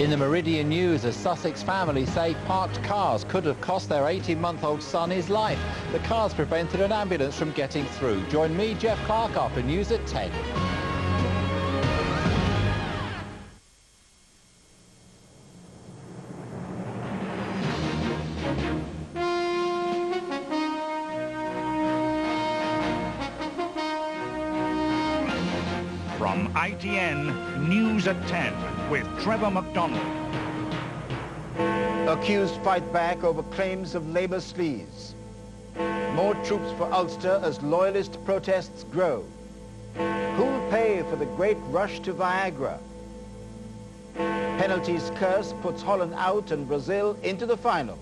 In the Meridian News, a Sussex family say parked cars could have cost their 18-month-old son his life. The cars prevented an ambulance from getting through. Join me, Jeff Clark, after news at 10. From ITN, News at 10 with Trevor McDonald. Accused fight back over claims of Labour sleaze. More troops for Ulster as loyalist protests grow. Who'll pay for the great rush to Viagra? Penalties curse puts Holland out and Brazil into the final.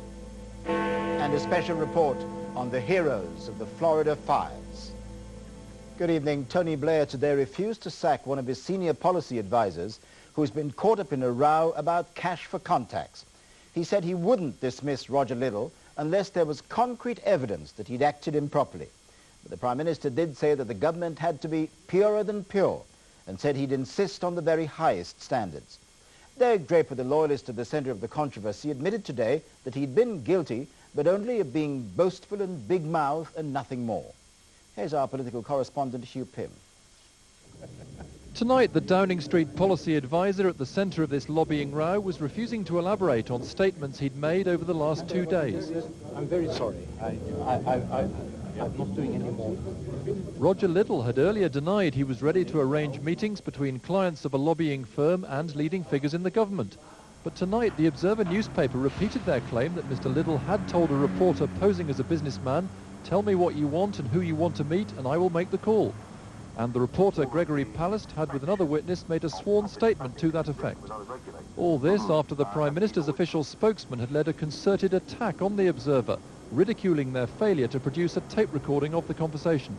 And a special report on the heroes of the Florida fires. Good evening. Tony Blair today refused to sack one of his senior policy advisors who's been caught up in a row about cash for contacts. He said he wouldn't dismiss Roger Liddell unless there was concrete evidence that he'd acted improperly. But the Prime Minister did say that the government had to be purer than pure and said he'd insist on the very highest standards. Derek Draper, the loyalist at the centre of the controversy, admitted today that he'd been guilty, but only of being boastful and big-mouthed and nothing more. Here's our political correspondent, Hugh Pym. Tonight, the Downing Street policy advisor at the centre of this lobbying row was refusing to elaborate on statements he'd made over the last 2 days. I'm very sorry. I'm not doing any more. Roger Liddell had earlier denied he was ready to arrange meetings between clients of a lobbying firm and leading figures in the government. But tonight, the Observer newspaper repeated their claim that Mr. Liddell had told a reporter posing as a businessman, "Tell me what you want and who you want to meet, and I will make the call." And the reporter, Gregory Palast, had with another witness made a sworn statement to that effect. All this after the Prime Minister's official spokesman had led a concerted attack on the Observer, ridiculing their failure to produce a tape recording of the conversation.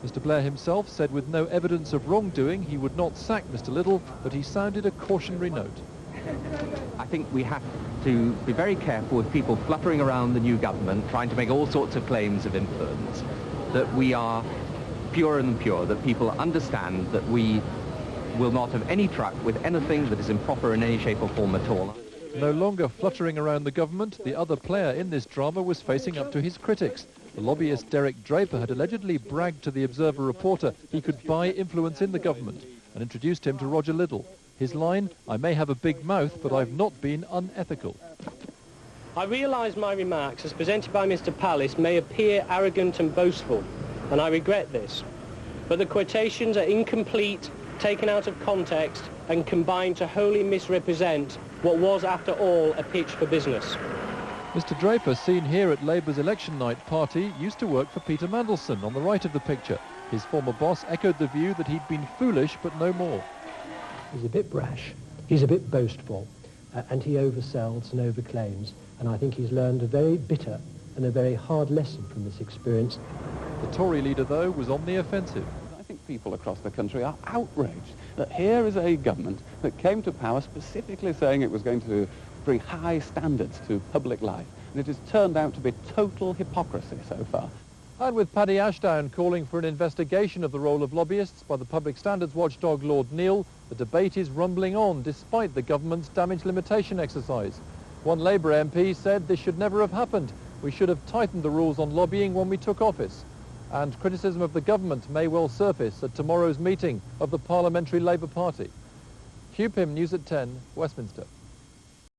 Mr. Blair himself said with no evidence of wrongdoing he would not sack Mr. Liddell, but he sounded a cautionary note. I think we have to be very careful with people fluttering around the new government, trying to make all sorts of claims of influence, that we are purer than pure, that people understand that we will not have any truck with anything that is improper in any shape or form at all. No longer fluttering around the government, the other player in this drama was facing up to his critics. The lobbyist Derek Draper had allegedly bragged to the Observer reporter he could buy influence in the government and introduced him to Roger Liddell. His line, "I may have a big mouth, but I've not been unethical." I realise my remarks, as presented by Mr. Palast, may appear arrogant and boastful, and I regret this. But the quotations are incomplete, taken out of context, and combined to wholly misrepresent what was, after all, a pitch for business. Mr. Draper, seen here at Labour's election night party, used to work for Peter Mandelson on the right of the picture. His former boss echoed the view that he'd been foolish, but no more. He's a bit brash, he's a bit boastful, and he oversells and overclaims, and I think he's learned a very bitter and a very hard lesson from this experience. The Tory leader, though, was on the offensive. I think people across the country are outraged that here is a government that came to power specifically saying it was going to bring high standards to public life, and it has turned out to be total hypocrisy so far. And with Paddy Ashdown calling for an investigation of the role of lobbyists by the public standards watchdog Lord Neil, the debate is rumbling on despite the government's damage limitation exercise. One Labour MP said this should never have happened. We should have tightened the rules on lobbying when we took office. And criticism of the government may well surface at tomorrow's meeting of the Parliamentary Labour Party. Hugh Pym, News at 10, Westminster.